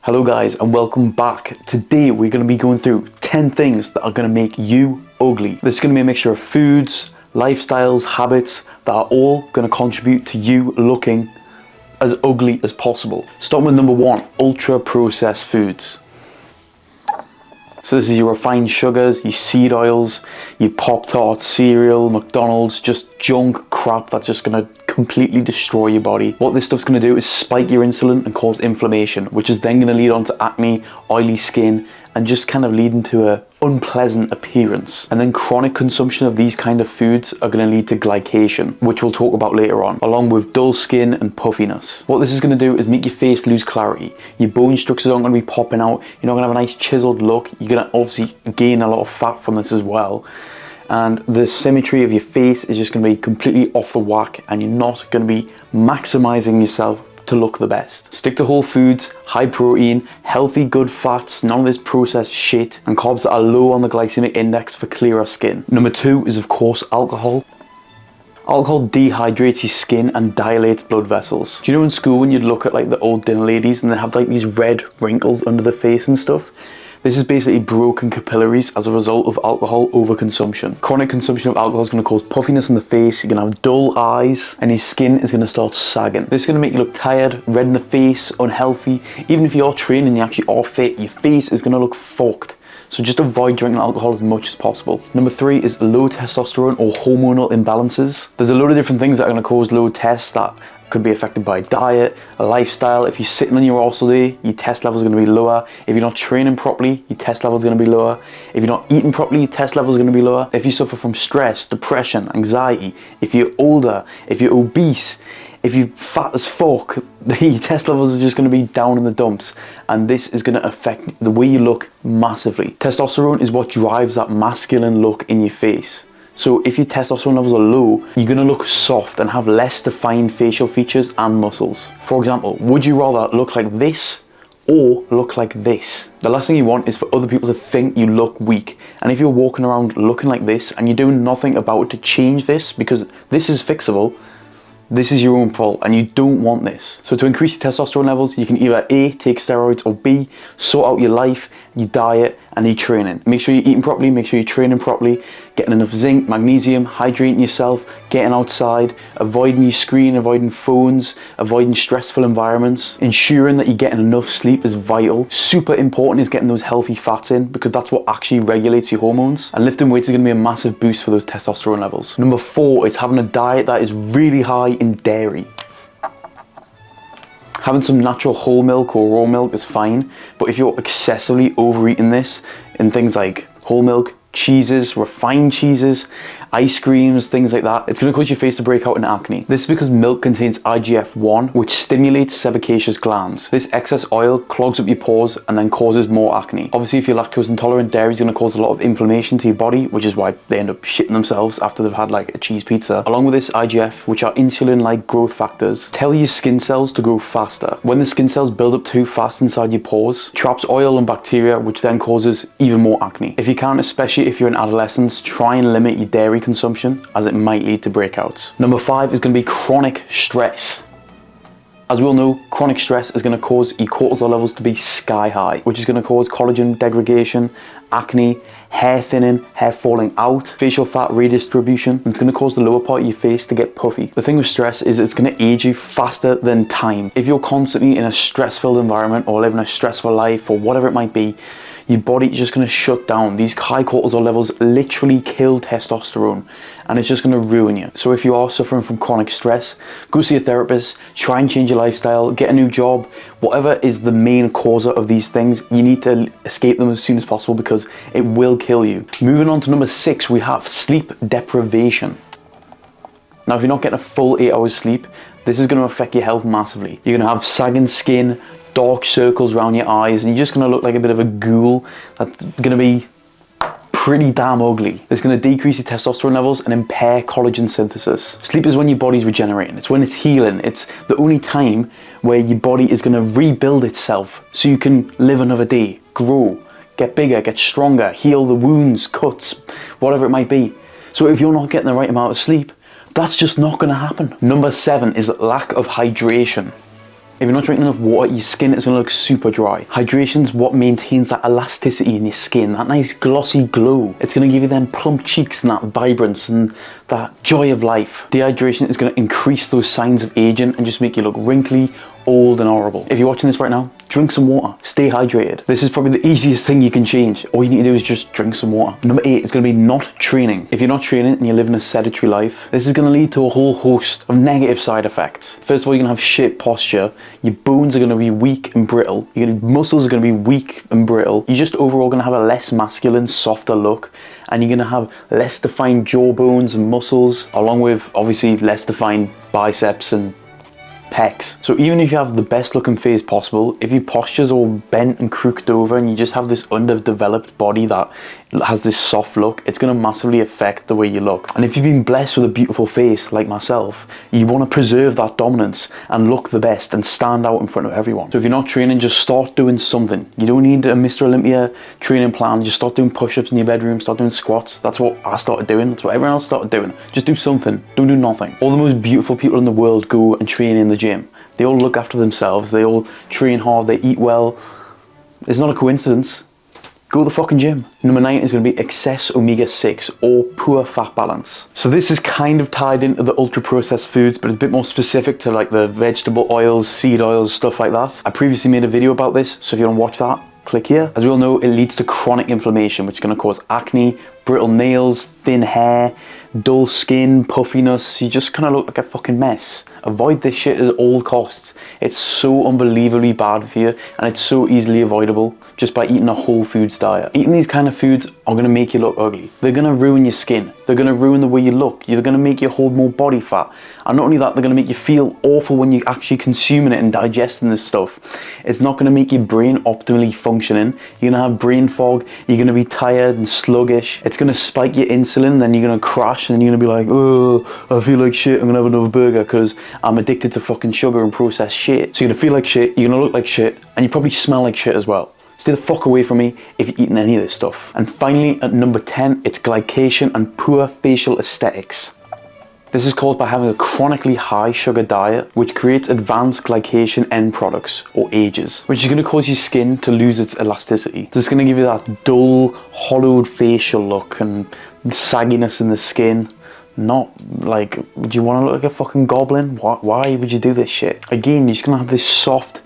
Hello guys and welcome back. Today we're going to be going through 10 things that are going to make you ugly. This is going to be a mixture of foods, lifestyles, habits that are all going to contribute to you looking as ugly as possible. Starting with number one, ultra processed foods. So this is your refined sugars, your seed oils, your Pop-Tarts, cereal, McDonald's, just junk crap that's just going to completely destroy your body. What this stuff's going to do is spike your insulin and cause inflammation, which is then going to lead on to acne, oily skin, and just kind of leading to a unpleasant appearance. And then chronic consumption of these kind of foods are going to lead to glycation, which we'll talk about later on, along with dull skin and puffiness. What this is going to do is make your face lose clarity. Your bone structures aren't going to be popping out. You're not going to have a nice chiseled look. You're going to obviously gain a lot of fat from this as well. And the symmetry of your face is just going to be completely off the whack, and you're not going to be maximizing yourself to look the best. Stick to whole foods, high protein, healthy good fats, none of this processed shit, and carbs that are low on the glycemic index for clearer skin. Number two is of course alcohol. Alcohol dehydrates your skin and dilates blood vessels. Do you know in school when you'd look at like the old dinner ladies and they have like these red wrinkles under the face and stuff? This is basically broken capillaries as a result of alcohol overconsumption. Chronic consumption of alcohol is going to cause puffiness in the face, you're going to have dull eyes, and your skin is going to start sagging. This is going to make you look tired, red in the face, unhealthy. Even if you're training, you actually are fit, your face is going to look fucked. So just avoid drinking alcohol as much as possible. Number three is low testosterone or hormonal imbalances. There's a load of different things that are going to cause low tests that could be affected by diet, a lifestyle. If you're sitting on your arse all day, your test levels are going to be lower. If you're not training properly, your test levels are going to be lower. If you're not eating properly, your test levels are going to be lower. If you suffer from stress, depression, anxiety, if you're older, if you're obese, if you're fat as fuck, your test levels are just going to be down in the dumps, and this is going to affect the way you look massively. Testosterone is what drives that masculine look in your face. So if your testosterone levels are low, you're going to look soft and have less defined facial features and muscles. For example, would you rather look like this or look like this? The last thing you want is for other people to think you look weak. And if you're walking around looking like this and you're doing nothing about it to change this, because this is fixable, this is your own fault and you don't want this. So to increase your testosterone levels, you can either A, take steroids, or B, sort out your life, your diet, and your training. Make sure you're eating properly, make sure you're training properly, getting enough zinc, magnesium, hydrating yourself, getting outside, avoiding your screen, avoiding phones, avoiding stressful environments. Ensuring that you're getting enough sleep is vital. Super important is getting those healthy fats in, because that's what actually regulates your hormones. And lifting weights is going to be a massive boost for those testosterone levels. Number four is having a diet that is really high in dairy. Having some natural whole milk or raw milk is fine, but if you're excessively overeating this in things like whole milk, cheeses, refined cheeses, ice creams, things like that, it's going to cause your face to break out in acne. This is because milk contains IGF-1, which stimulates sebaceous glands. This excess oil clogs up your pores and then causes more acne. Obviously, if you're lactose intolerant, dairy is going to cause a lot of inflammation to your body, which is why they end up shitting themselves after they've had like a cheese pizza. Along with this IGF, which are insulin-like growth factors, tell your skin cells to grow faster. When the skin cells build up too fast inside your pores, traps oil and bacteria, which then causes even more acne. If you can, especially if you're in adolescence, try and limit your dairy consumption, as it might lead to breakouts. Number five is going to be chronic stress. As we all know, chronic stress is going to cause your cortisol levels to be sky high, which is going to cause collagen degradation, acne, hair thinning, hair falling out, facial fat redistribution, and it's going to cause the lower part of your face to get puffy. The thing with stress is it's going to age you faster than time. If you're constantly in a stress-filled environment or living a stressful life or whatever it might be, your body is just going to shut down. These high cortisol levels literally kill testosterone, and it's just going to ruin you. So if you are suffering from chronic stress, go see a therapist, try and change your lifestyle, get a new job. Whatever is the main cause of these things, you need to escape them as soon as possible, because it will kill you. Moving on to number six, we have sleep deprivation. Now, if you're not getting a full 8 hours sleep, this is going to affect your health massively. You're going to have sagging skin, dark circles around your eyes, and you're just going to look like a bit of a ghoul that's going to be pretty damn ugly. It's going to decrease your testosterone levels and impair collagen synthesis. Sleep is when your body's regenerating. It's when it's healing. It's the only time where your body is going to rebuild itself so you can live another day, grow, get bigger, get stronger, heal the wounds, cuts, whatever it might be. So if you're not getting the right amount of sleep, that's just not going to happen. Number seven is lack of hydration. If you're not drinking enough water, your skin is going to look super dry. Hydration's what maintains that elasticity in your skin, that nice glossy glow. It's going to give you them plump cheeks and that vibrance and that joy of life. Dehydration is going to increase those signs of aging and just make you look wrinkly, old and horrible. If you're watching this right now, drink some water, stay hydrated. This is probably the easiest thing you can change. All you need to do is just drink some water. Number 8 is going to be not training. If you're not training and you're living a sedentary life, this is going to lead to a whole host of negative side effects. First of all, you're going to have shit posture, your bones are going to be weak and brittle, your muscles are going to be weak and brittle, you're just overall going to have a less masculine, softer look, and you're going to have less defined jaw bones and muscles, along with obviously less defined biceps and pecs. So even if you have the best looking face possible, if your posture's all bent and crooked over and you just have this underdeveloped body that has this soft look, it's going to massively affect the way you look. And if you've been blessed with a beautiful face like myself, you want to preserve that dominance and look the best and stand out in front of everyone. So if you're not training, just start doing something. You don't need a Mr. Olympia training plan. Just start doing push-ups in your bedroom, start doing squats. That's what I started doing. That's what everyone else started doing. Just do something. Don't do nothing. All the most beautiful people in the world go and train in the gym. They all look after themselves. They all train hard. They eat well. It's not a coincidence. Go to the fucking gym. Number 9 is going to be excess omega-6 or poor fat balance. So this is kind of tied into the ultra processed foods, but it's a bit more specific to like the vegetable oils, seed oils, stuff like that. I previously made a video about this, so if you want to watch that, click here. As we all know, it leads to chronic inflammation, which is going to cause acne, brittle nails, thin hair, dull skin, puffiness. You just kind of look like a fucking mess. Avoid this shit at all costs. It's so unbelievably bad for you, and it's so easily avoidable just by eating a whole foods diet. Eating these kind of foods are going to make you look ugly. They're going to ruin your skin. They're going to ruin the way you look. They're going to make you hold more body fat. And not only that, they're going to make you feel awful when you're actually consuming it and digesting this stuff. It's not going to make your brain optimally functioning. You're going to have brain fog. You're going to be tired and sluggish. It's going to spike your insulin, and then you're going to crash, and then you're going to be like, oh, I feel like shit. I'm going to have another burger because I'm addicted to fucking sugar and processed shit. So you're going to feel like shit. You're going to look like shit, and you probably smell like shit as well. Stay the fuck away from me if you're eating any of this stuff. And finally, at number 10, it's glycation and poor facial aesthetics. This is caused by having a chronically high sugar diet, which creates advanced glycation end products, or AGEs, which is going to cause your skin to lose its elasticity. So it's going to give you that dull, hollowed facial look and sagginess in the skin. Not like, would you want to look like a fucking goblin? Why would you do this shit? Again, you're just going to have this soft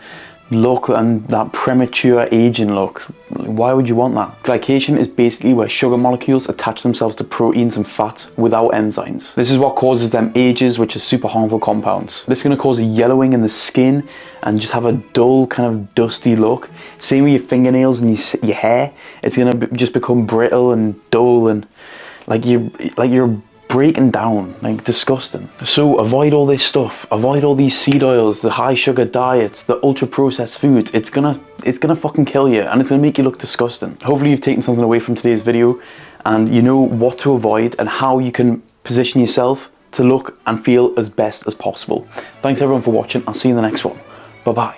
look and that premature aging look. Why would you want that? Glycation is basically where sugar molecules attach themselves to proteins and fats without enzymes. This is what causes them AGEs, which are super harmful compounds. This is going to cause a yellowing in the skin and just have a dull, kind of dusty look. Same with your fingernails and your hair. It's going to just become brittle and dull and like you're breaking down, like disgusting. So avoid all this stuff. Avoid all these seed oils, the high sugar diets, the ultra processed foods. It's gonna fucking kill you, and it's gonna make you look disgusting. Hopefully you've taken something away from today's video and you know what to avoid and how you can position yourself to look and feel as best as possible. Thanks everyone for watching. I'll see you in the next one. Bye bye.